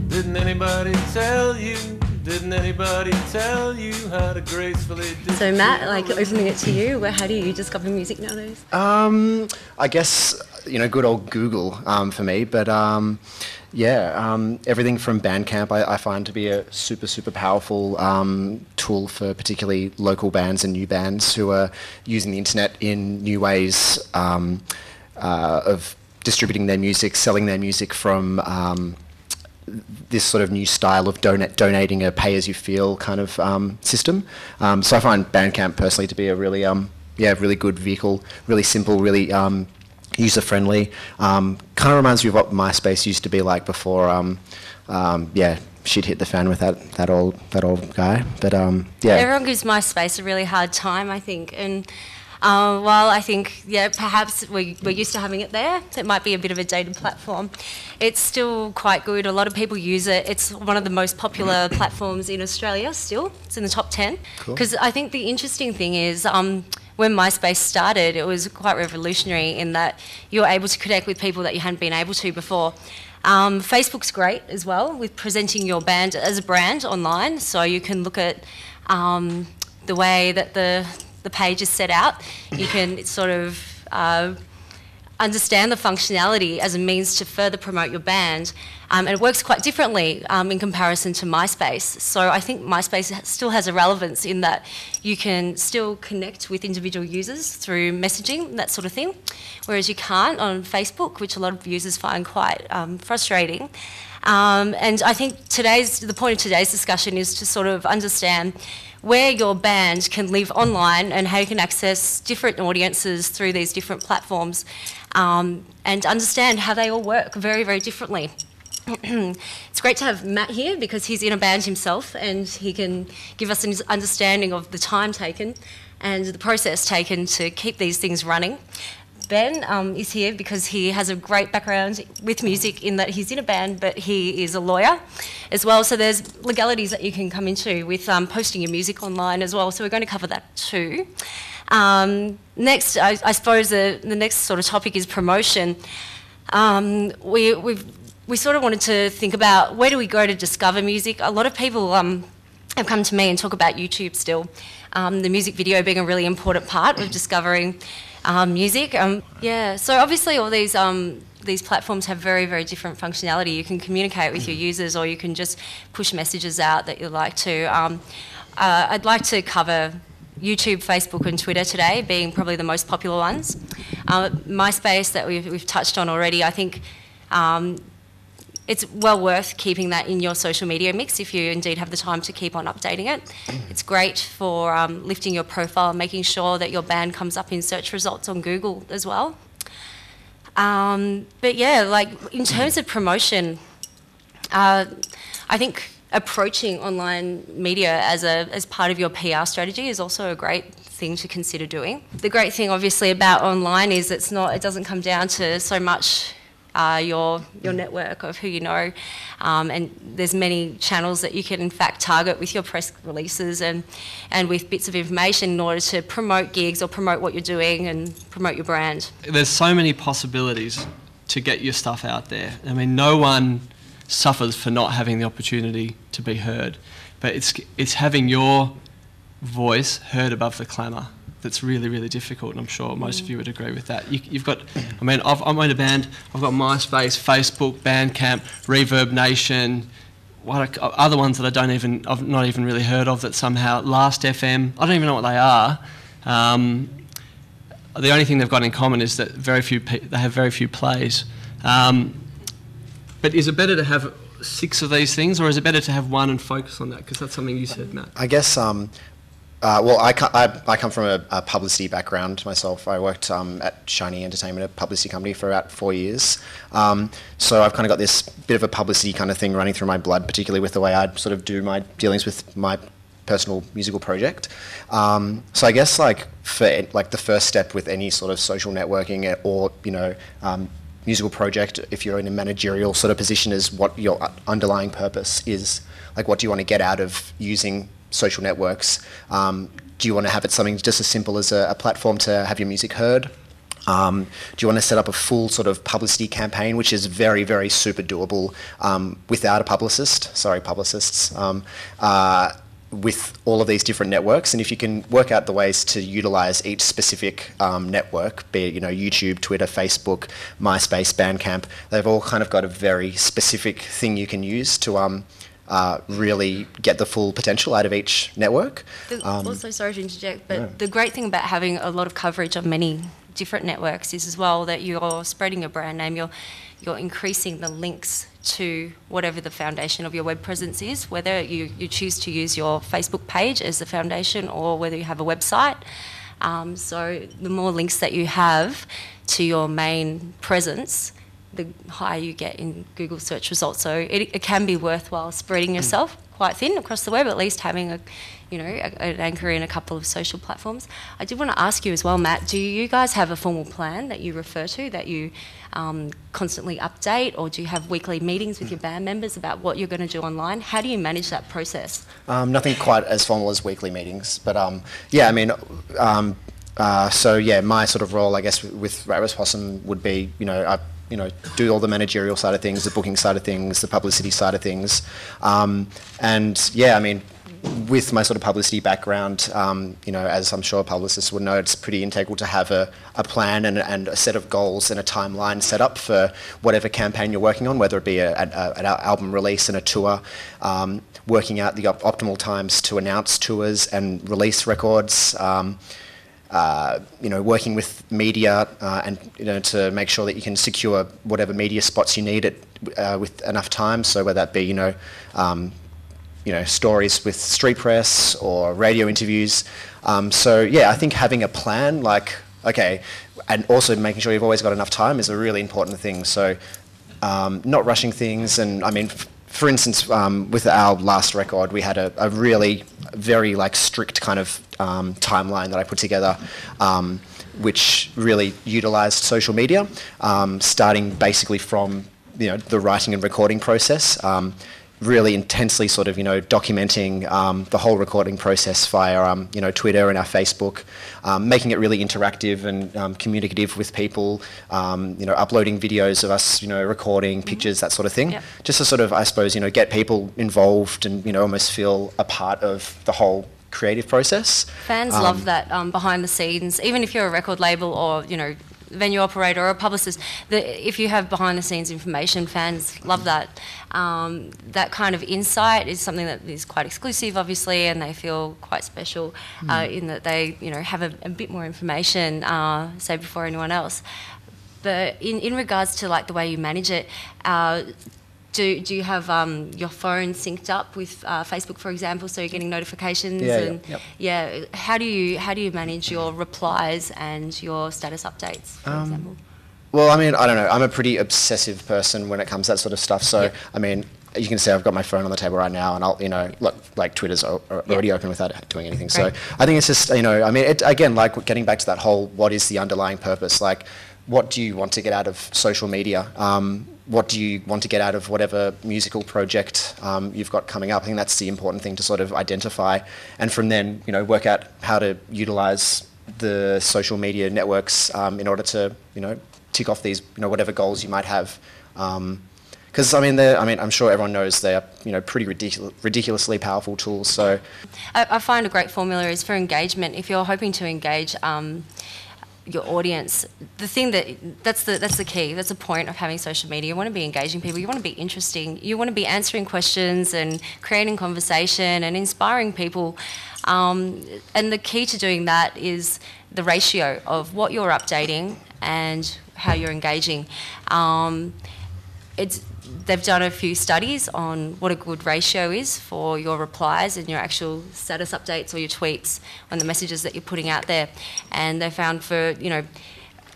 Didn't anybody tell you? Didn't anybody tell you how to gracefully do? So Matt, like opening it to you, how do you discover music nowadays? I guess, good old Google for me, but everything from Bandcamp I find to be a super powerful tool for particularly local bands and new bands who are using the internet in new ways of distributing their music, selling their music from this sort of new style of donating a pay-as-you-feel kind of system. So I find Bandcamp personally to be a really, really good vehicle, really simple, really user-friendly. Kind of reminds me of what MySpace used to be like before. Shit hit the fan with that old guy. But everyone gives MySpace a really hard time, I think, and. While I think, perhaps we're used to having it there, so it might be a bit of a dated platform. It's still quite good. A lot of people use it. It's one of the most popular platforms in Australia still. It's in the top 10. Because I think the interesting thing is when MySpace started, it was quite revolutionary in that you were able to connect with people that you hadn't been able to before. Facebook's great as well with presenting your band as a brand online, so you can look at the way that the page is set out. You can sort of understand the functionality as a means to further promote your band, and it works quite differently in comparison to MySpace. So I think MySpace still has a relevance in that you can still connect with individual users through messaging, that sort of thing, whereas you can't on Facebook, which a lot of users find quite frustrating. And I think the point of today's discussion is to sort of understand where your band can live online and how you can access different audiences through these different platforms, and understand how they all work very, very differently. It's great to have Matt here because he's in a band himself and he can give us an understanding of the time taken and the process taken to keep these things running. Ben is here because he has a great background with music in that he's in a band, but he is a lawyer as well. So there's legalities that you can come into with posting your music online as well. So we're going to cover that too. Next, I suppose the next sort of topic is promotion. We sort of wanted to think about where do we go to discover music. A lot of people have come to me and talk about YouTube still. The music video being a really important part of discovering music. So obviously all these platforms have very, very different functionality. You can communicate with your users or you can just push messages out that you'd like to. I'd like to cover YouTube, Facebook and Twitter today being probably the most popular ones. MySpace that we've touched on already, I think it's well worth keeping that in your social media mix if you indeed have the time to keep on updating it. It's great for lifting your profile and making sure that your band comes up in search results on Google as well. But yeah, like in terms of promotion, I think approaching online media as part of your PR strategy is also a great thing to consider doing. The great thing obviously about online is it doesn't come down to so much your network of who you know, and there's many channels that you can in fact target with your press releases and with bits of information in order to promote gigs or promote what you're doing and promote your brand. There's so many possibilities to get your stuff out there. I mean, no one suffers for not having the opportunity to be heard, but it's having your voice heard above the clamour that's really, really difficult, and I'm sure most of you would agree with that. You've got, I mean, I'm in a band, I've got MySpace, Facebook, Bandcamp, Reverb Nation, other ones that I've not even really heard of that somehow, Last FM, I don't even know what they are. The only thing they've got in common is that they have very few plays. But is it better to have 6 of these things, or is it better to have one and focus on that? Because that's something you said, Matt. I guess, well, I come from a publicity background myself. I worked at Shiny Entertainment, a publicity company, for about 4 years. So I've kind of got this bit of a publicity kind of thing running through my blood, particularly with the way I sort of do my dealings with my personal musical project. So I guess the first step with any sort of social networking or musical project, if you're in a managerial sort of position, is what your underlying purpose is. Like, what do you want to get out of using social networks? Do you want to have it something just as simple as a platform to have your music heard? Do you want to set up a full sort of publicity campaign, which is very, very super doable without a publicist? Sorry, publicists. With all of these different networks, and if you can work out the ways to utilize each specific network, be it YouTube, Twitter, Facebook, MySpace, Bandcamp, they've all kind of got a very specific thing you can use to really get the full potential out of each network. Also, sorry to interject, but the great thing about having a lot of coverage on many different networks is as well that you're spreading your brand name, you're increasing the links to whatever the foundation of your web presence is, whether you choose to use your Facebook page as the foundation or whether you have a website. So the more links that you have to your main presence, the higher you get in Google search results. So it can be worthwhile spreading yourself quite thin across the web, at least having an anchor in a couple of social platforms. I did want to ask you as well, Matt, do you guys have a formal plan that you refer to, that you constantly update, or do you have weekly meetings with your band members about what you're going to do online? How do you manage that process? Nothing quite as formal as weekly meetings, but yeah, I mean, so yeah, my sort of role, I guess, with Rat Race Possum would be, I do all the managerial side of things, the booking side of things, the publicity side of things, and yeah, I mean, with my sort of publicity background, as I'm sure publicists would know, it's pretty integral to have a plan and a set of goals and a timeline set up for whatever campaign you're working on, whether it be an album release and a tour, working out the optimal times to announce tours and release records, working with media and to make sure that you can secure whatever media spots you need with enough time. So whether that be stories with street press or radio interviews. So yeah, I think having a plan, and also making sure you've always got enough time is a really important thing. So not rushing things, and I mean, for instance, with our last record, we had a really very strict kind of timeline that I put together, which really utilised social media, starting basically from the writing and recording process. Really intensely sort of, documenting the whole recording process via, Twitter and our Facebook, making it really interactive and communicative with people, uploading videos of us, recording pictures, that sort of thing. Yep. Just to sort of, I suppose, get people involved and, almost feel a part of the whole creative process. Fans love that behind the scenes, even if you're a record label or, venue operator or a publicist, if you have behind the scenes information, fans love that. That kind of insight is something that is quite exclusive, obviously, and they feel quite special in that they have a bit more information, say, before anyone else. But in regards to the way you manage it, do you have your phone synced up with Facebook, for example, so you're getting notifications? Yeah. How do you manage your replies and your status updates, for example? Well, I mean, I don't know. I'm a pretty obsessive person when it comes to that sort of stuff. So, I mean, you can see I've got my phone on the table right now, and I'll, Twitter's already open without doing anything. Great. So I think it's just, I mean, again, getting back to that whole, what is the underlying purpose? What do you want to get out of social media? What do you want to get out of whatever musical project you've got coming up? I think that's the important thing to sort of identify, and from then, work out how to utilise the social media networks in order to, tick off these, whatever goals you might have. Because I'm sure everyone knows they are, pretty ridiculously powerful tools. So, I find a great formula is for engagement. If you're hoping to engage your audience, that's the key. That's the point of having social media. You want to be engaging people. You want to be interesting. You want to be answering questions and creating conversation and inspiring people. And the key to doing that is the ratio of what you're updating and how you're engaging. They've done a few studies on what a good ratio is for your replies and your actual status updates or your tweets on the messages that you're putting out there. And they found for,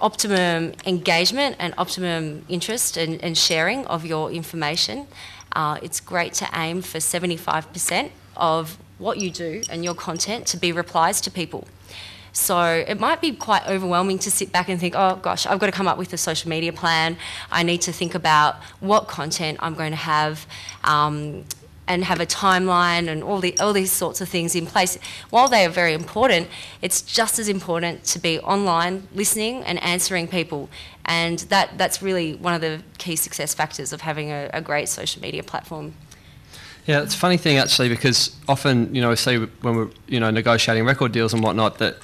optimum engagement and optimum interest and sharing of your information, it's great to aim for 75% of what you do and your content to be replies to people. So it might be quite overwhelming to sit back and think, oh gosh, I've got to come up with a social media plan. I need to think about what content I'm going to have and and have a timeline and all these sorts of things in place. While they are very important, it's just as important to be online, listening and answering people. And that's really one of the key success factors of having a great social media platform. Yeah, it's a funny thing actually, because often, we see when we're, negotiating record deals and whatnot, that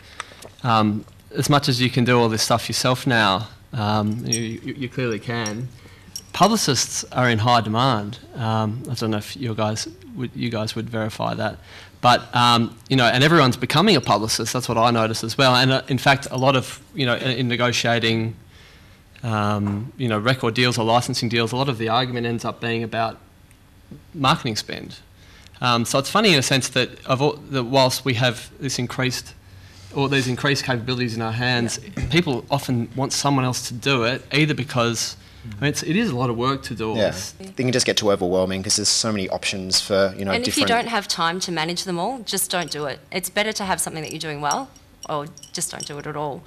as much as you can do all this stuff yourself now, you clearly can. Publicists are in high demand. I don't know if you guys would verify that, but and everyone's becoming a publicist. That's what I notice as well. And in fact, a lot of in negotiating, record deals or licensing deals, a lot of the argument ends up being about marketing spend. So it's funny in a sense that whilst we have these increased capabilities in our hands, people often want someone else to do it, either because it is a lot of work to do all this. It can just get too overwhelming because there's so many options for And different... if you don't have time to manage them all, just don't do it. It's better to have something that you're doing well, or just don't do it at all.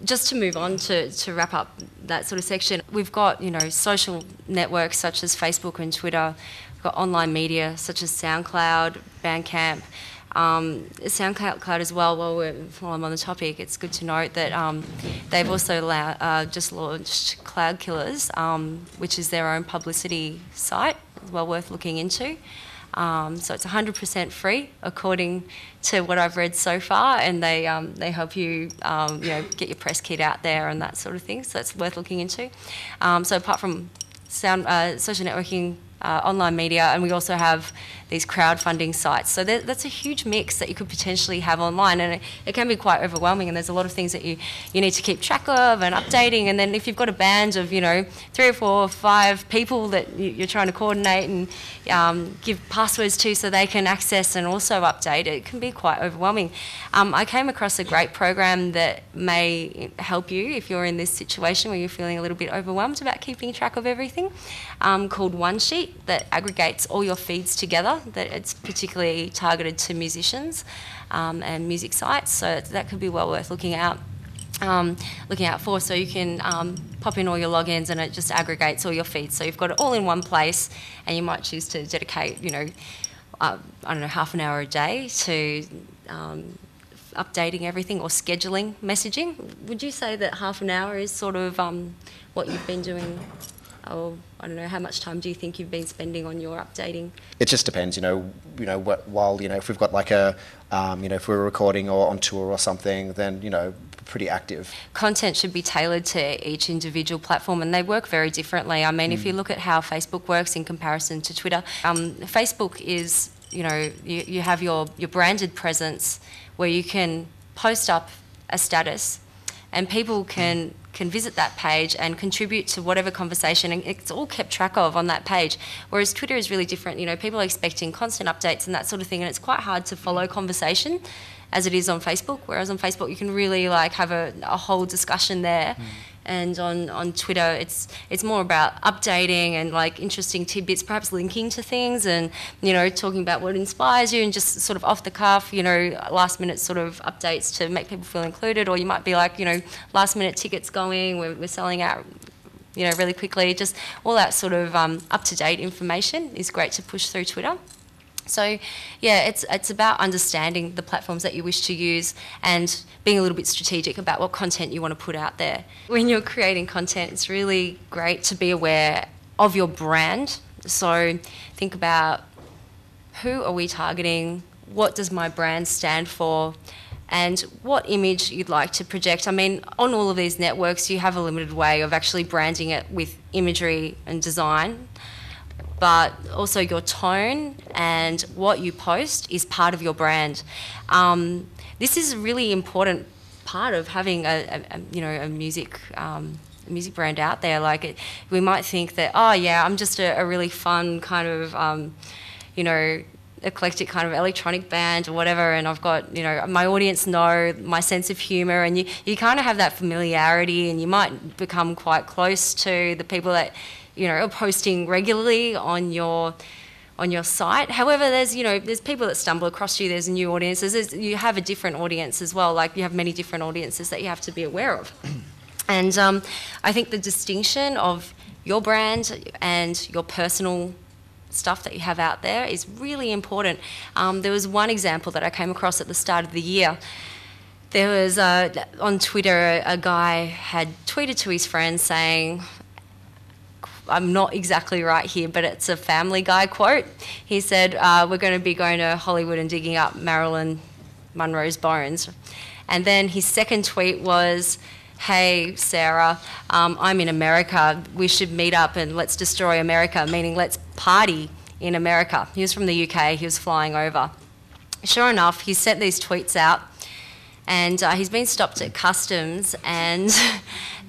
Just to move on to wrap up that sort of section, we've got social networks such as Facebook and Twitter. We've got online media such as SoundCloud, Bandcamp. SoundCloud as well, while I'm on the topic, it's good to note that they've also just launched Cloud Killers, which is their own publicity site, well worth looking into. So it's 100% free, according to what I've read so far, and they help you, get your press kit out there and that sort of thing. So it's worth looking into. So apart from social networking, online media, and we also have these crowdfunding sites. So that's a huge mix that you could potentially have online, and it can be quite overwhelming, and there's a lot of things that you need to keep track of and updating. And then if you've got a band of 3 or 4 or 5 people that you're trying to coordinate and give passwords to so they can access and also update, it can be quite overwhelming. I came across a great program that may help you if you're in this situation where you're feeling a little bit overwhelmed about keeping track of everything, called OneSheet, that aggregates all your feeds together. That it's particularly targeted to musicians and music sites, so that could be well worth looking out for. So you can pop in all your logins and it just aggregates all your feeds. So you've got it all in one place, and you might choose to dedicate, half an hour a day to updating everything or scheduling messaging. Would you say that half an hour is sort of what you've been doing? Or I don't know, how much time do you think you've been spending on your updating? It just depends, while if we've got like a, if we're recording or on tour or something, then, pretty active. Content should be tailored to each individual platform, and they work very differently. I mean, if you look at how Facebook works in comparison to Twitter, Facebook is, you have your branded presence where you can post up a status and people can visit that page and contribute to whatever conversation, and it's all kept track of on that page. Whereas Twitter is really different. People are expecting constant updates and that sort of thing, and it's quite hard to follow conversation as it is on Facebook. Whereas on Facebook you can really have a whole discussion there. And on Twitter, it's more about updating and interesting tidbits, perhaps linking to things and talking about what inspires you, and just sort of off the cuff, last minute sort of updates to make people feel included. Or you might be last minute tickets going, we're selling out, really quickly. Just all that sort of up to date information is great to push through Twitter. So, yeah, it's about understanding the platforms that you wish to use and being a little bit strategic about what content you want to put out there. When you're creating content, it's really great to be aware of your brand. So think about, who are we targeting? What does my brand stand for? And what image you'd like to project. I mean, on all of these networks, you have a limited way of actually branding it with imagery and design, but also your tone and what you post is part of your brand. This is a really important part of having a music brand out there. We might think that, oh yeah, I'm just a really fun kind of eclectic kind of electronic band or whatever, and I've got my audience know my sense of humour, and you kind of have that familiarity, and you might become quite close to the people that are posting regularly on your site. However, there's people that stumble across you. There's new audiences. You have a different audience as well. You have many different audiences that you have to be aware of. And I think the distinction of your brand and your personal stuff that you have out there is really important. There was one example that I came across at the start of the year. There was, on Twitter, a guy had tweeted to his friends saying, I'm not exactly right here, but it's a Family Guy quote. He said, we're going to be going to Hollywood and digging up Marilyn Monroe's bones. And then his second tweet was, hey, Sarah, I'm in America. We should meet up and let's destroy America, meaning let's party in America. He was from the UK. He was flying over. Sure enough, he sent these tweets out, and he's been stopped at customs, and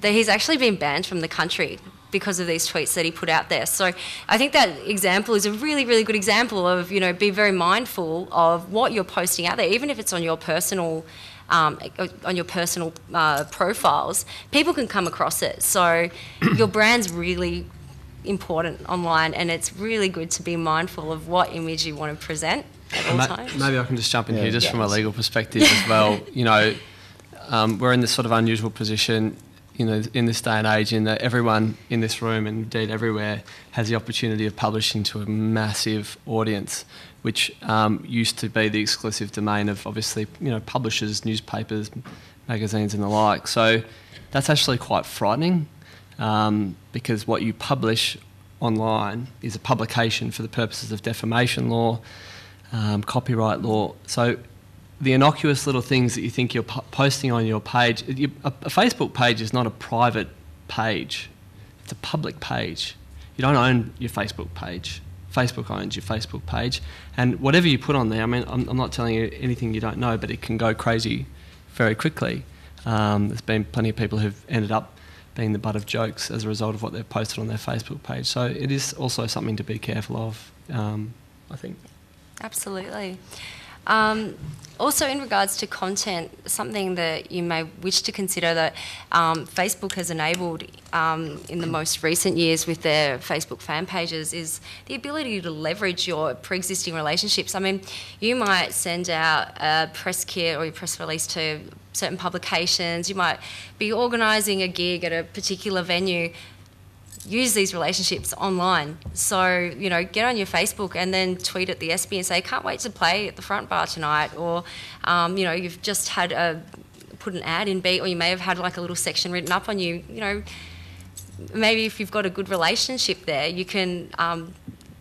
he's actually been banned from the country because of these tweets that he put out there. So I think that example is a really, really good example of, you know, be very mindful of what you're posting out there, even if it's on your personal profiles. People can come across it. So your brand's really important online, and it's really good to be mindful of what image you want to present at all times. Maybe I can just jump in here just from a legal perspective as well. You know, we're in this sort of unusual position, you know, in this day and age, in that everyone in this room and indeed everywhere has the opportunity of publishing to a massive audience, which used to be the exclusive domain of, obviously, you know, publishers, newspapers, magazines and the like. So that's actually quite frightening, because what you publish online is a publication for the purposes of defamation law, copyright law. So the innocuous little things that you think you're posting on your page, a Facebook page is not a private page, it's a public page. You don't own your Facebook page. Facebook owns your Facebook page, and whatever you put on there, I mean, I'm not telling you anything you don't know, but it can go crazy very quickly. There's been plenty of people who've ended up being the butt of jokes as a result of what they've posted on their Facebook page. So it is also something to be careful of, I think. Absolutely. Also, in regards to content, something that you may wish to consider that Facebook has enabled in the most recent years with their Facebook fan pages is the ability to leverage your pre-existing relationships. I mean, you might send out a press kit or your press release to certain publications. You might be organising a gig at a particular venue. Use these relationships online. So, you know, get on your Facebook and then tweet at the SB and say, can't wait to play at the front bar tonight. Or, you know, you've just had put an ad in Beat, or you may have had like a little section written up on you. You know, maybe if you've got a good relationship there, you can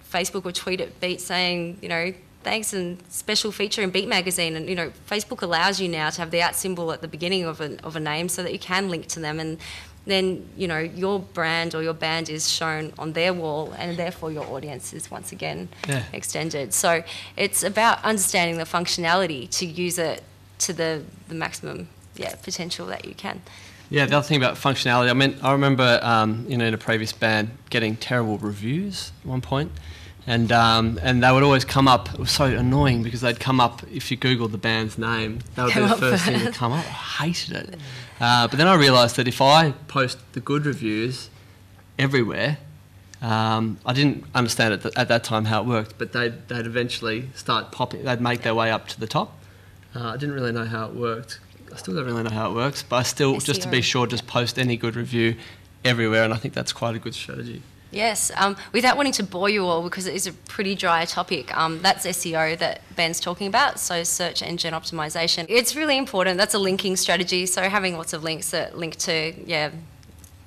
Facebook or tweet at Beat saying, you know, thanks and special feature in Beat magazine. And, you know, Facebook allows you now to have the @ symbol at the beginning of a name so that you can link to them, and then, you know, your brand or your band is shown on their wall, and therefore your audience is once again extended. So it's about understanding the functionality to use it to the maximum potential that you can. Yeah, the other thing about functionality, I mean, I remember, you know, in a previous band getting terrible reviews at one point, and they would always come up. It was so annoying because they'd come up, if you Googled the band's name, that would be the first thing to come up. I hated it. But then I realised that if I post the good reviews everywhere, I didn't understand at that time how it worked, but they'd eventually start popping, they'd make their way up to the top. I didn't really know how it worked. I still don't really know how it works, but I still, just to be sure, just post any good review everywhere, and I think that's quite a good strategy. Yes, without wanting to bore you all, because it is a pretty dry topic, that's SEO that Ben's talking about, so search engine optimization. It's really important. That's a linking strategy, so having lots of links that link to,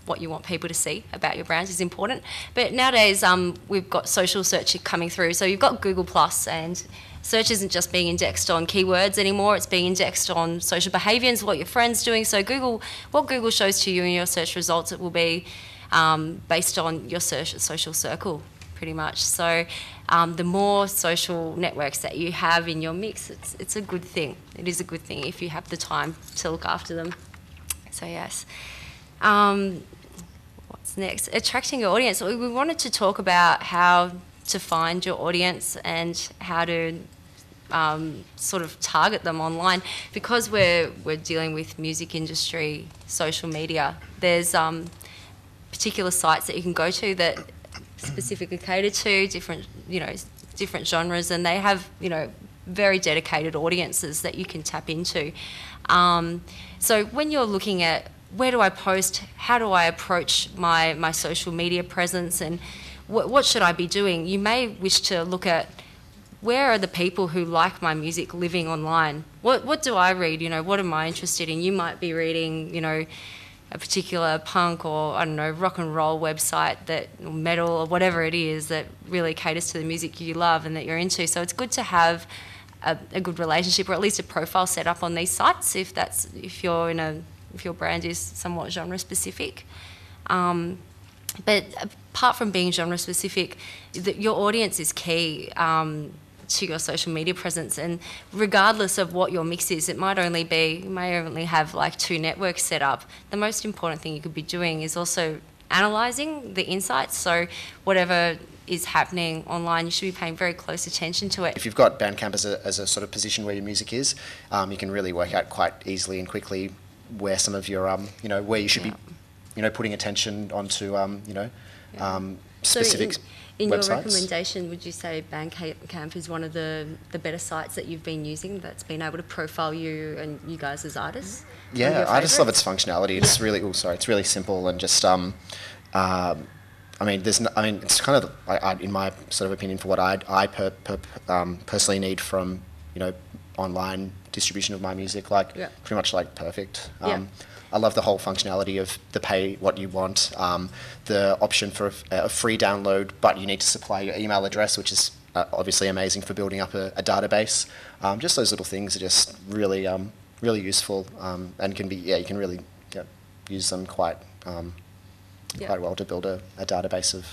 what you want people to see about your brand is important. But nowadays, we've got social search coming through, so you've got Google+, and search isn't just being indexed on keywords anymore, it's being indexed on social behaviours, what your friend's doing. So what Google shows to you in your search results, it will be based on your social circle, pretty much. So the more social networks that you have in your mix, it's a good thing. It is a good thing if you have the time to look after them. So yes. What's next? Attracting your audience. We wanted to talk about how to find your audience and how to sort of target them online. Because we're dealing with music industry, social media, there's particular sites that you can go to that specifically cater to different genres, and they have, you know, very dedicated audiences that you can tap into. So when you're looking at where do I post, how do I approach my social media presence, and what should I be doing? You may wish to look at, where are the people who like my music living online? What do I read? You know, what am I interested in? You might be reading, you know, a particular punk or, I don't know, rock and roll website that, or metal or whatever it is that really caters to the music you love and that you're into. So it's good to have a good relationship, or at least a profile set up on these sites if your brand is somewhat genre specific. But apart from being genre specific, your audience is key to your social media presence, and regardless of what your mix is, you may only have like 2 networks set up. The most important thing you could be doing is also analysing the insights. So whatever is happening online, you should be paying very close attention to it. If you've got Bandcamp as a sort of position where your music is, you can really work out quite easily and quickly where some of your, where you should be, putting attention onto, specific In websites. your recommendation, would you say Bandcamp is one of the better sites that you've been using that's been able to profile you and you guys as artists? Yeah, I just love its functionality. It's really, it's really simple and just, it's kind of, in my sort of opinion, for what I personally need from, online distribution of my music, pretty much perfect. I love the whole functionality of the pay what you want, the option for a free download, but you need to supply your email address, which is obviously amazing for building up a database. Just those little things are just really, really useful, and can be, you can really use them quite well to build a database of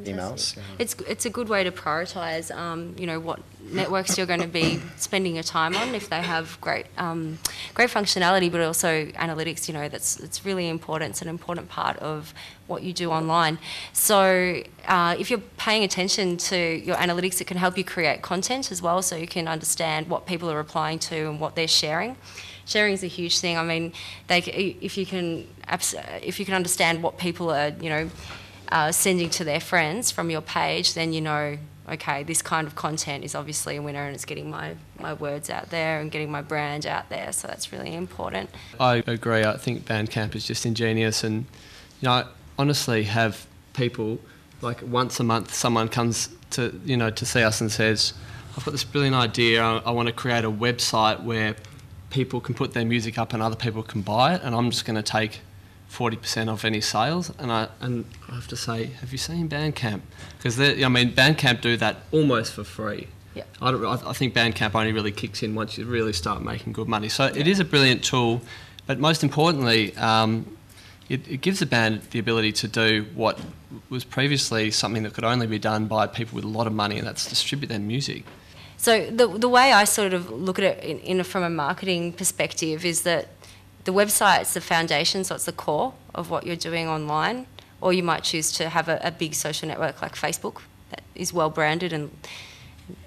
emails. Yeah. It's a good way to prioritise, what networks you're going to be spending your time on if they have great functionality, but also analytics. It's really important. It's an important part of what you do online. So if you're paying attention to your analytics, it can help you create content as well, so you can understand what people are replying to and what they're sharing. Sharing is a huge thing. I mean, if you can understand what people are, sending to their friends from your page, then okay, this kind of content is obviously a winner, and it's getting my words out there and getting my brand out there. So that's really important. I agree. I think Bandcamp is just ingenious, and I honestly have people once a month, someone comes to see us and says, "I've got this brilliant idea. I want to create a website where people can put their music up and other people can buy it, and I'm just going to take 40% off any sales." And I have to say, have you seen Bandcamp? Because Bandcamp do that almost for free. Yeah. I think Bandcamp only really kicks in once you really start making good money. So it is a brilliant tool, but most importantly, it gives the band the ability to do what was previously something that could only be done by people with a lot of money, and that's distribute their music. So the way I sort of look at it from a marketing perspective is that the website's the foundation, so it's the core of what you're doing online, or you might choose to have a big social network like Facebook that is well branded and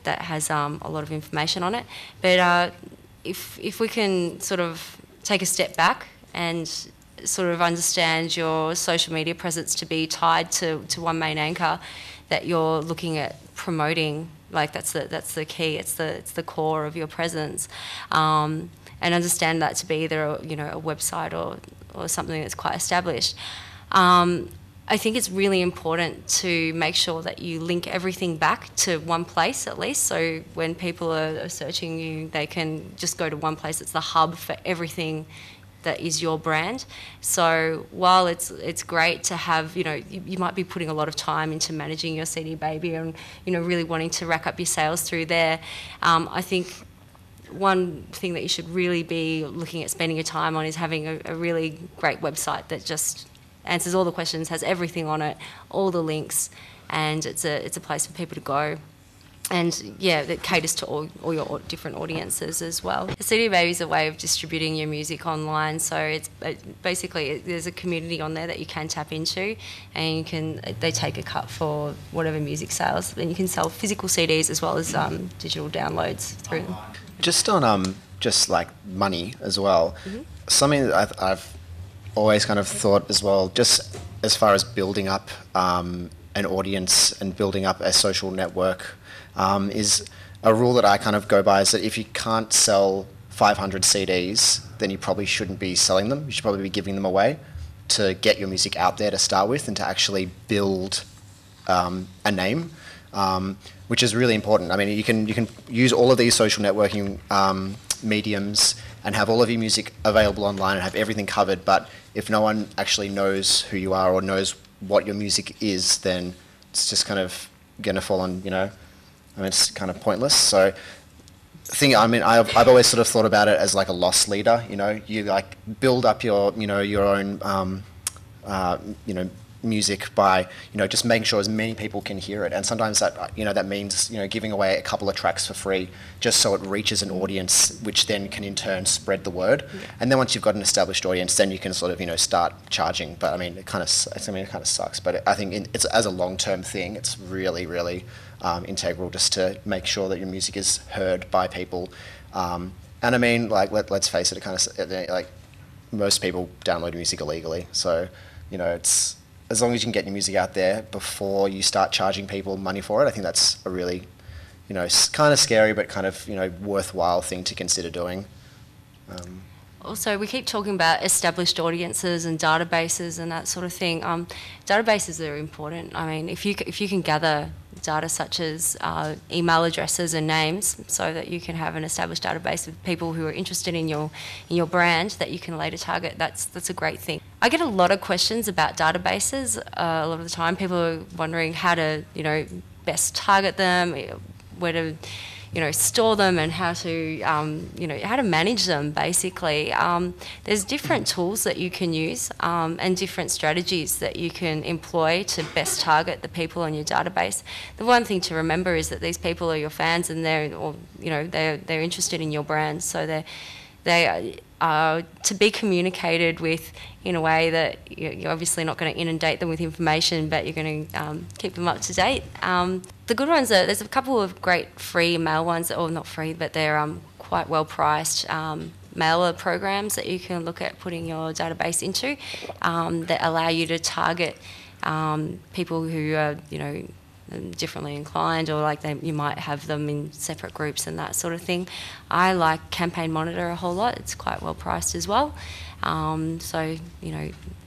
that has a lot of information on it. But if we can sort of take a step back and sort of understand your social media presence to be tied to one main anchor that you're looking at promoting, that's the key. It's the core of your presence, and understand that to be either a website or something that's quite established. I think it's really important to make sure that you link everything back to one place at least. So when people are searching you, they can just go to one place. It's the hub for everything that is your brand. So while it's great to have, you might be putting a lot of time into managing your CD Baby and, really wanting to rack up your sales through there, I think one thing that you should really be looking at spending your time on is having a really great website that just answers all the questions, has everything on it, all the links, and it's a place for people to go. And yeah, that caters to all your different audiences as well. The CD Baby is a way of distributing your music online, so it's basically there's a community on there that you can tap into, and they take a cut for whatever music sales. Then you can sell physical CDs as well as digital downloads through them. Just on just like money as well, something that I've always kind of thought as well, just as far as building up an audience and building up a social network. Is a rule that I kind of go by is that if you can't sell 500 CDs, then you probably shouldn't be selling them. You should probably be giving them away to get your music out there to start with and to actually build a name, which is really important. I mean, you can use all of these social networking mediums and have all of your music available online and have everything covered, but if no one actually knows who you are or knows what your music is, then it's just kind of going to fall on, it's kind of pointless. So I've always sort of thought about it as like a loss leader. You like build up your your own music by just making sure as many people can hear it, and sometimes that that means giving away a couple of tracks for free just so it reaches an audience, which then can in turn spread the word. Yeah. And then once you've got an established audience, then you can sort of start charging. But I mean, it kind of sucks. But I think it's as a long-term thing, it's really integral just to make sure that your music is heard by people. And I mean, like let's face it, it kind of like most people download music illegally, so it's, as long as you can get your music out there before you start charging people money for it, I think that's a really, kind of scary but kind of, worthwhile thing to consider doing. Also, we keep talking about established audiences and databases and that sort of thing. Databases are important. I mean, if you can gather data such as email addresses and names, so that you can have an established database of people who are interested in your brand that you can later target, that's a great thing. I get a lot of questions about databases. A lot of the time, people are wondering how to best target them, where to store them, and how to how to manage them. Basically, there's different tools that you can use and different strategies that you can employ to best target the people on your database. The one thing to remember is that these people are your fans, and they're interested in your brand, so they are to be communicated with in a way that you're obviously not going to inundate them with information, but you're going to keep them up to date. The good ones are, there's a couple of great free mail ones, or not free, but they're quite well priced mailer programs that you can look at putting your database into that allow you to target people who are differently inclined, or you might have them in separate groups and that sort of thing. I like Campaign Monitor a whole lot. It's quite well priced as well. So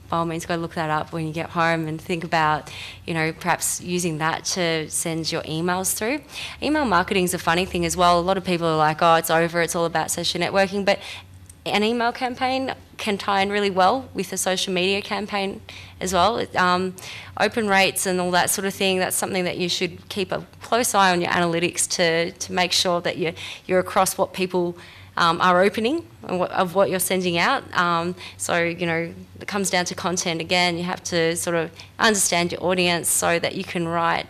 by all means, go look that up when you get home and think about perhaps using that to send your emails through. Email marketing is a funny thing as well. A lot of people are like, oh, it's over, it's all about social networking, but an email campaign can tie in really well with a social media campaign as well. Open rates and all that sort of thing, that's something that you should keep a close eye on your analytics to make sure that you're across what people are opening of what you're sending out. So, it comes down to content again. You have to sort of understand your audience so that you can write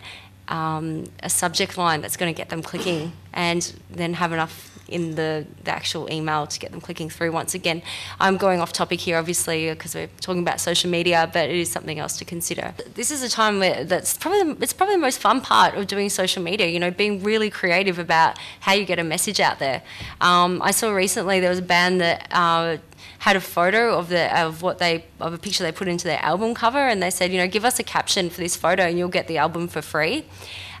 a subject line that's going to get them clicking, and then have enough in the actual email to get them clicking through. Once again, I'm going off topic here, obviously, because we're talking about social media, but it is something else to consider. This is a time where it's probably the most fun part of doing social media, being really creative about how you get a message out there. I saw recently there was a band that had a photo of a picture they put into their album cover, and they said, give us a caption for this photo and you'll get the album for free.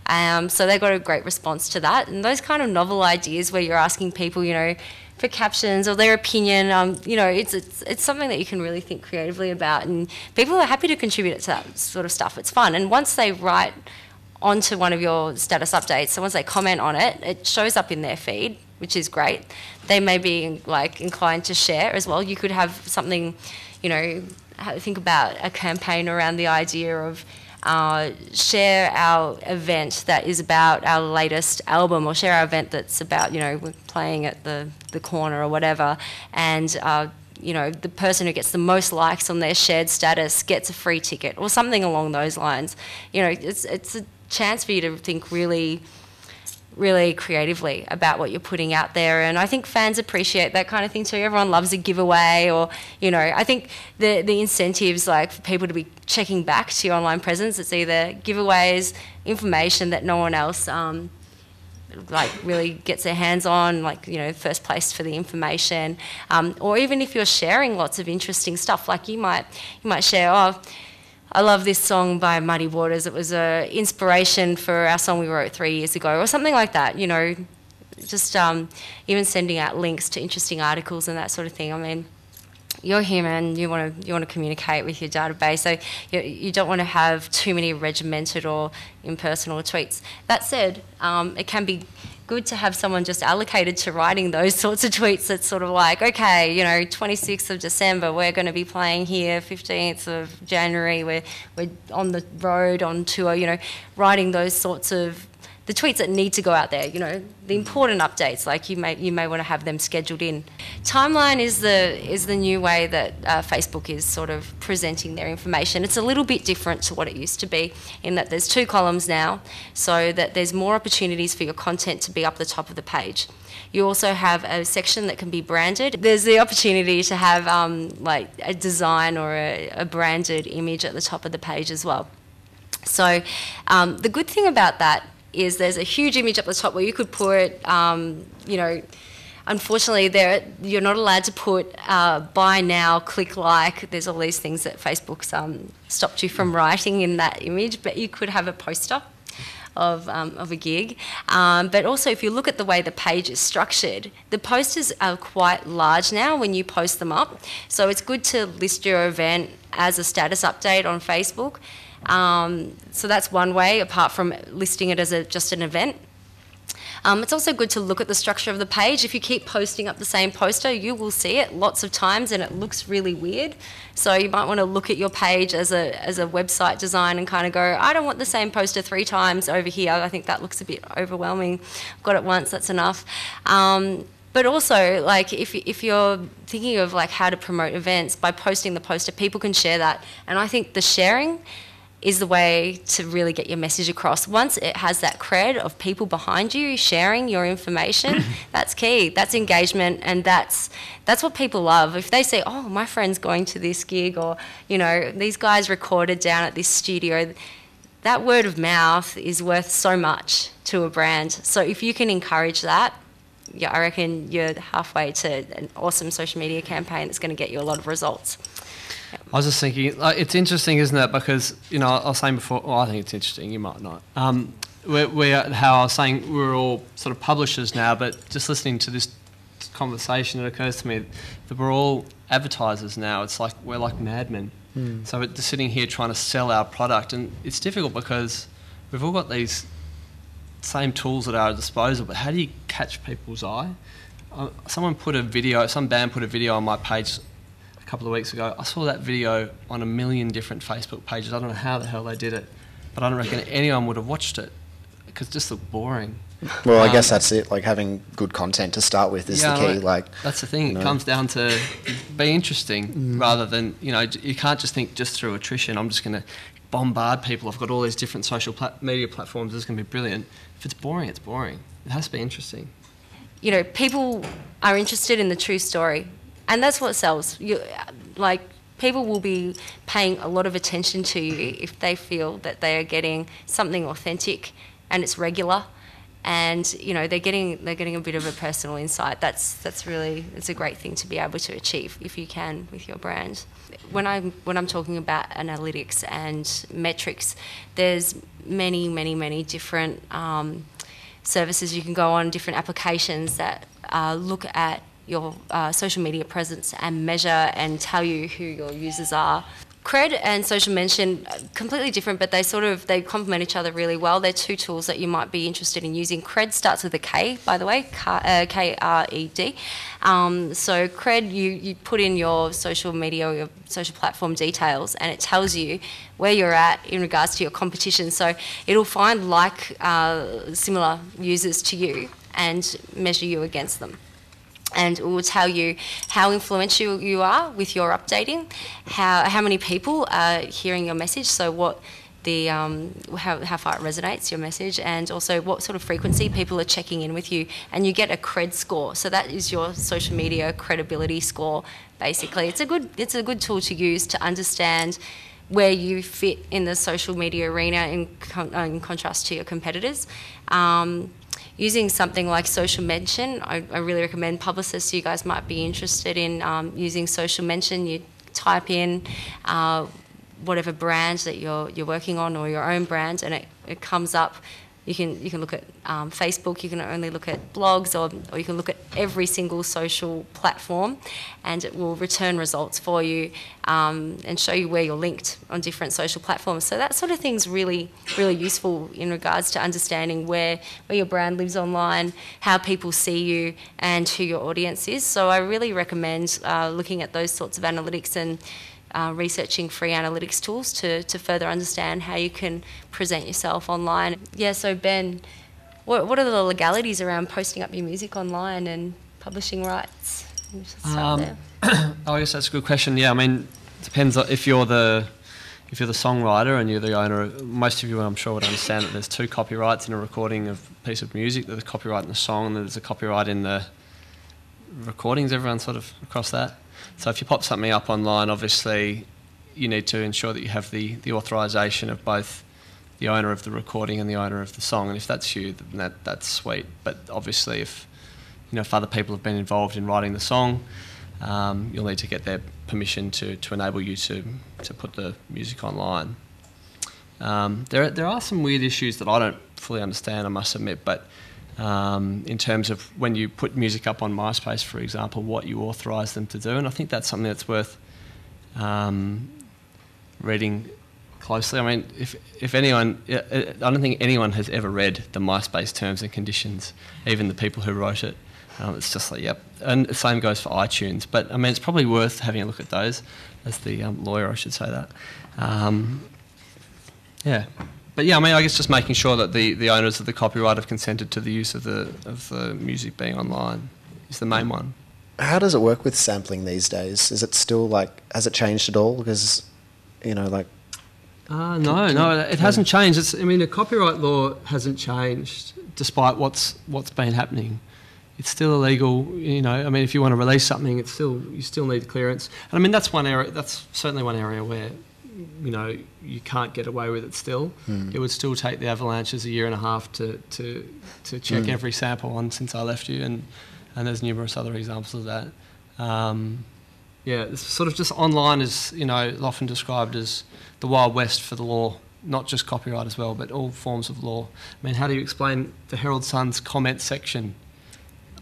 So they got a great response to that, and those kind of novel ideas where you're asking people, for captions or their opinion, it's something that you can really think creatively about, and people are happy to contribute to that sort of stuff. It's fun, and once they write onto one of your status updates, so once they comment on it, it shows up in their feed, which is great. They may be inclined to share as well. You could have something, think about a campaign around the idea of share our event that is about our latest album, or share our event that's about, we're playing at the corner or whatever, and the person who gets the most likes on their shared status gets a free ticket, or something along those lines. It's a chance for you to think really creatively about what you're putting out there, and I think fans appreciate that kind of thing too. Everyone loves a giveaway, or I think the incentives for people to be checking back to your online presence, it's either giveaways, information that no one else really gets their hands on, first place for the information, or even if you're sharing lots of interesting stuff, you might share, I love this song by Muddy Waters. It was an inspiration for our song we wrote 3 years ago, or something like that, just even sending out links to interesting articles and that sort of thing. I mean, you're human. You want to communicate with your database, so you don't want to have too many regimented or impersonal tweets. That said, it can be good to have someone just allocated to writing those sorts of tweets. That's sort of like, okay, 26th of December, we're going to be playing here. 15th of January, we're on the road, on tour. Writing those sorts of the tweets that need to go out there, the important updates, like you may want to have them scheduled in. Timeline is the new way that Facebook is sort of presenting their information. It's a little bit different to what it used to be in that there's 2 columns now, so that there's more opportunities for your content to be up the top of the page. You also have a section that can be branded. There's the opportunity to have like a design or a branded image at the top of the page as well. So the good thing about that is there's a huge image up the top where you could put, unfortunately you're not allowed to put buy now, click like. There's all these things that Facebook's stopped you from writing in that image, but you could have a poster of a gig. But also if you look at the way the page is structured, the posters are quite large now when you post them up. So it's good to list your event as a status update on Facebook. So that's one way, apart from listing it as just an event. It's also good to look at the structure of the page. If you keep posting up the same poster, you will see it lots of times and it looks really weird. So you might want to look at your page as a website design and kind of go, I don't want the same poster 3 times over here. I think that looks a bit overwhelming. I've got it once, that's enough. But also, like, if you're thinking of like how to promote events, by posting the poster, people can share that. And I think the sharing is the way to really get your message across. Once it has that cred of people behind you sharing your information, that's key. That's engagement, and that's what people love. If they say, oh, my friend's going to this gig, or, these guys recorded down at this studio, that word of mouth is worth so much to a brand. So if you can encourage that, yeah, I reckon you're halfway to an awesome social media campaign that's going to get you a lot of results. I was just thinking, it's interesting, isn't it? Because, I was saying before, well, I think it's interesting, you might not. How I was saying we're all sort of publishers now, but just listening to this conversation, it occurs to me that we're all advertisers now. It's like we're like madmen. So we're just sitting here trying to sell our product, and it's difficult because we've all got these same tools at our disposal, but how do you catch people's eye? Some band put a video on my page a couple of weeks ago. I saw that video on a million different Facebook pages. I don't know how the hell they did it, but I don't reckon anyone would have watched it because it just looked boring. Well, I guess that's it. Like, having good content to start with is the key. Like, that's the thing. It comes down to be interesting rather than, you can't just think just through attrition. I'm just going to bombard people. I've got all these different social media platforms. This is going to be brilliant. If it's boring, it's boring. It has to be interesting. People are interested in the true story. And that's what sells. People will be paying a lot of attention to you if they feel that they are getting something authentic and it's regular, and they're getting a bit of a personal insight. It's a great thing to be able to achieve if you can with your brand. When I'm talking about analytics and metrics, there's many different services you can go on, different applications that look at your social media presence and measure and tell you who your users are. Cred and social mention, completely different, but they complement each other really well. They're 2 tools that you might be interested in using. Cred starts with a K, by the way, K-R-E-D. So Cred, you put in your social media or your social platform details, and it tells you where you're at in regards to your competition. So it'll find similar users to you and measure you against them. And it will tell you how influential you are with your updating, how many people are hearing your message, so what how far it resonates, your message, and also what sort of frequency people are checking in with you. And you get a cred score. So that is your social media credibility score, basically. It's a good tool to use to understand where you fit in the social media arena in contrast to your competitors. Using something like social mention, I really recommend publicists. You guys might be interested in using social mention. You type in whatever brand that you're working on or your own brand, and it comes up You can look at Facebook, you can only look at blogs, or you can look at every single social platform, and it will return results for you and show you where you're linked on different social platforms. So that sort of thing's really, really useful in regards to understanding where your brand lives online, how people see you, and who your audience is. So I really recommend looking at those sorts of analytics and researching free analytics tools to further understand how you can present yourself online. Yeah, so Ben, what are the legalities around posting up your music online and publishing rights? You should start there. I guess that's a good question. Yeah, I mean, it depends if you're the songwriter and you're the owner. Most of you, I'm sure, would understand that there's two copyrights in a recording of a piece of music. There's a copyright in the song, and there's a copyright in the recordings. Everyone sort of across that. So if you pop something up online, obviously you need to ensure that you have the authorisation of both the owner of the recording and the owner of the song. And if that's you, then that's sweet. But obviously if other people have been involved in writing the song, you'll need to get their permission to enable you to put the music online. There are some weird issues that I don't fully understand, I must admit, but in terms of when you put music up on MySpace, for example, what you authorise them to do, and I think that's something that's worth reading closely. I mean, if anyone, I don't think anyone has ever read the MySpace terms and conditions, even the people who wrote it. It's just like, yep. And the same goes for iTunes. But, I mean, it's probably worth having a look at those. As the lawyer, I should say that. Yeah. But, yeah, I mean, I guess just making sure that the owners of the copyright have consented to the use of the music being online is the main one. How does it work with sampling these days? Is it still, has it changed at all? Because, No, it hasn't changed. The copyright law hasn't changed despite what's been happening. It's still illegal, if you want to release something, you still need clearance. And I mean, that's certainly one area where, you can't get away with it still. It would still take the Avalanches a year and a half to check every sample on Since I Left You, and there's numerous other examples of that. It's sort of just online is, often described as the Wild West for the law, not just copyright as well, but all forms of law. I mean, how do you explain the Herald Sun's comment section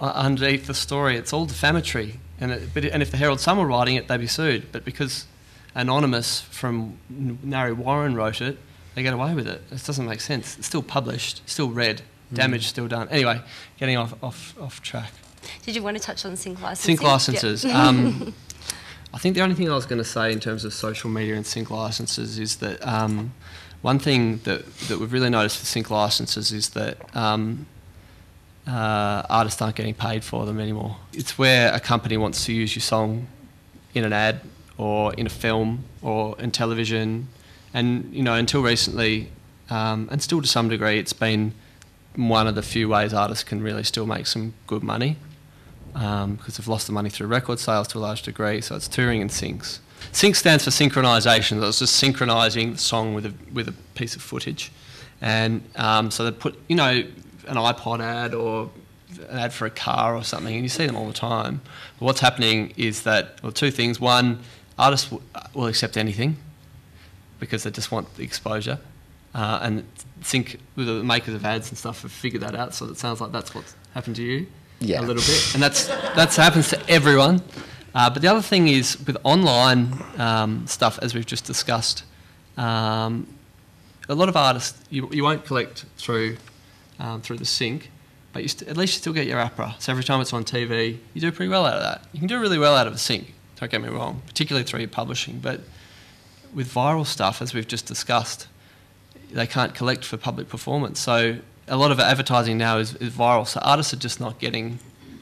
underneath the story? It's all defamatory, and if the Herald Sun were writing it, they'd be sued. But because Anonymous from Narry Warren wrote it, they get away with it. It doesn't make sense. It's still published, still read, damage still done. Anyway, getting off track. Did you want to touch on sync licensing? Sync licenses. Yep. I think the only thing I was going to say in terms of social media and sync licenses is that one thing that we've really noticed with sync licenses is that artists aren't getting paid for them anymore. It's where a company wants to use your song in an ad or in a film or in television, and until recently, and still to some degree, it's been one of the few ways artists can really still make some good money, because they've lost the money through record sales to a large degree. So it's touring and syncs. Sync stands for synchronisation. So it's just synchronising the song with a piece of footage, and so they put an iPod ad or an ad for a car or something, and you see them all the time. But what's happening is that, two things. One, artists will accept anything because they just want the exposure, and sync with the makers of ads and stuff have figured that out. So it sounds like that's what's happened to you. Yeah. A little bit, and that happens to everyone. But the other thing is with online stuff, as we've just discussed, a lot of artists you won't collect through the sync, but at least you still get your APRA. So every time it's on TV, you do pretty well out of that. You can do really well out of a sync. Don't get me wrong, particularly through your publishing. But with viral stuff, as we've just discussed, they can't collect for public performance. So a lot of advertising now is viral, so artists are just not getting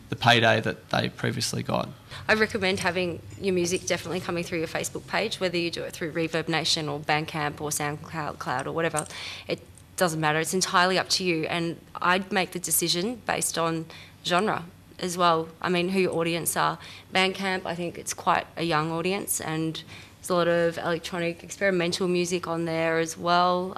the payday that they previously got. I recommend having your music definitely coming through your Facebook page, whether you do it through Reverb Nation or Bandcamp or SoundCloud or whatever. It doesn't matter. It's entirely up to you, and I'd make the decision based on genre as well. I mean, who your audience are. Bandcamp, I think it's quite a young audience, and there's a lot of electronic experimental music on there as well.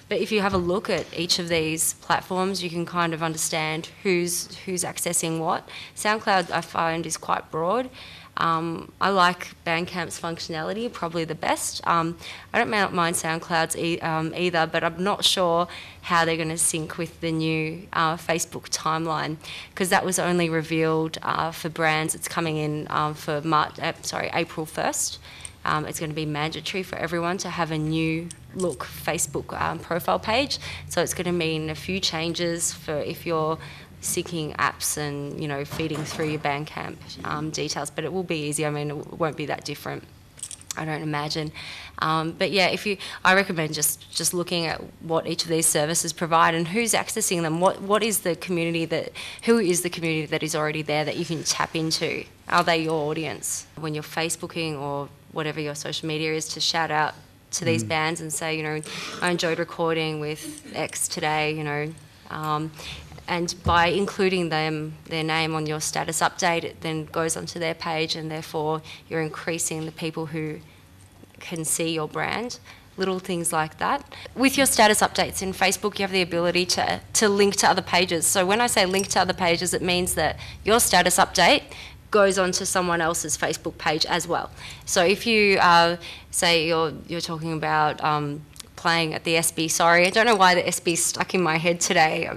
But if you have a look at each of these platforms, you can kind of understand who's accessing what. SoundCloud, I find, is quite broad. I like Bandcamp's functionality probably the best. I don't mind SoundCloud's either, but I'm not sure how they're going to sync with the new Facebook timeline, because that was only revealed for brands. It's coming in for April 1st. It's going to be mandatory for everyone to have a new look Facebook profile page. So it's going to mean a few changes for if you're syncing apps and, you know, feeding through your Bandcamp details, but it will be easy. I mean, it won't be that different, I don't imagine. But yeah, I recommend just looking at what each of these services provide and who's accessing them. Who is the community that is already there that you can tap into? Are they your audience? When you're Facebooking or whatever your social media is, to shout out to these bands and say, you know, I enjoyed recording with X today, you know. And by including their name on your status update, it then goes onto their page, and therefore you're increasing the people who can see your brand. Little things like that. With your status updates in Facebook, you have the ability to link to other pages. So when I say link to other pages, it means that your status update goes onto someone else's Facebook page as well. So if you say you're talking about playing at the SB, sorry, I don't know why the SB's stuck in my head today.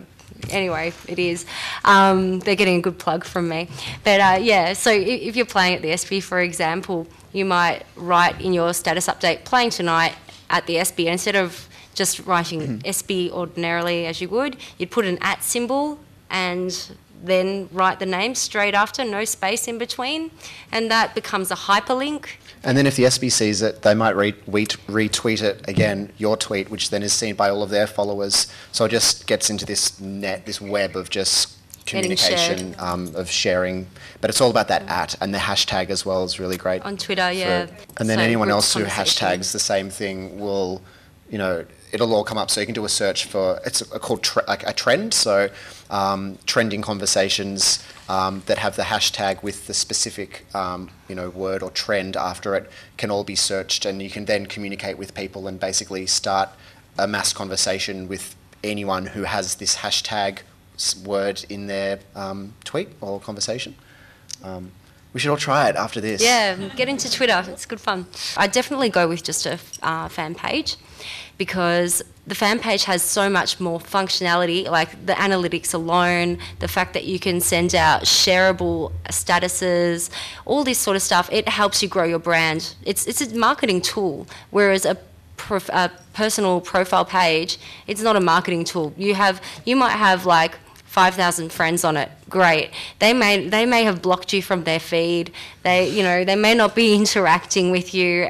Anyway, it is. They're getting a good plug from me. But yeah, so if you're playing at the SB, for example, you might write in your status update, playing tonight at the SB, and instead of just writing SB ordinarily as you would, you'd put an @ symbol and then write the name straight after, no space in between, and that becomes a hyperlink. And then if the SB sees it, they might retweet it again, your tweet, which then is seen by all of their followers. So it just gets into this web of just communication, of sharing. But it's all about that @ and the hashtag as well is really great. On Twitter, yeah. And then anyone else who hashtags the same thing will, you know, it'll all come up. So you can do a search for, it's called a trend. So trending conversations that have the hashtag with the specific word or trend after it can all be searched, and you can then communicate with people and basically start a mass conversation with anyone who has this hashtag word in their tweet or conversation. We should all try it after this. Yeah, get into Twitter. It's good fun. I definitely go with just a fan page, because the fan page has so much more functionality, like the analytics alone, the fact that you can send out shareable statuses, all this sort of stuff. It helps you grow your brand. It's a marketing tool, whereas a personal profile page, it's not a marketing tool. You might have like 5,000 friends on it. Great. They may have blocked you from their feed. They may not be interacting with you.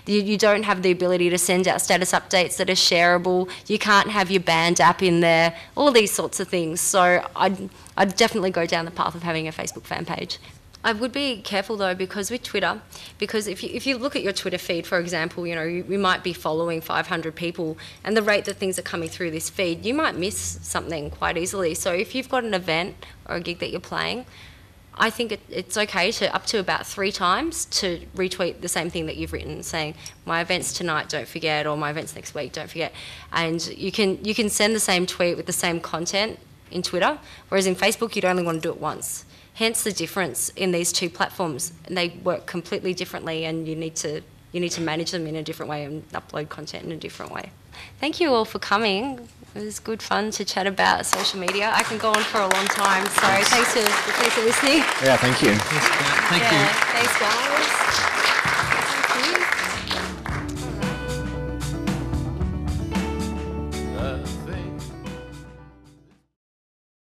You don't have the ability to send out status updates that are shareable. You can't have your band app in there. All these sorts of things. So I'd definitely go down the path of having a Facebook fan page. I would be careful though, because with Twitter, because if you look at your Twitter feed, for example, you know, you might be following 500 people, and the rate that things are coming through this feed, you might miss something quite easily. So if you've got an event or a gig that you're playing, I think it's okay to up to about 3 times to retweet the same thing that you've written, saying my event's tonight, don't forget, or my event's next week, don't forget. And you can send the same tweet with the same content in Twitter, whereas in Facebook you'd only want to do it once. Hence the difference in these two platforms. And they work completely differently, and you need to manage them in a different way and upload content in a different way. Thank you all for coming. It was good fun to chat about social media. I can go on for a long time, so thanks for listening. Yeah, thank you. Thank you. Thanks, guys.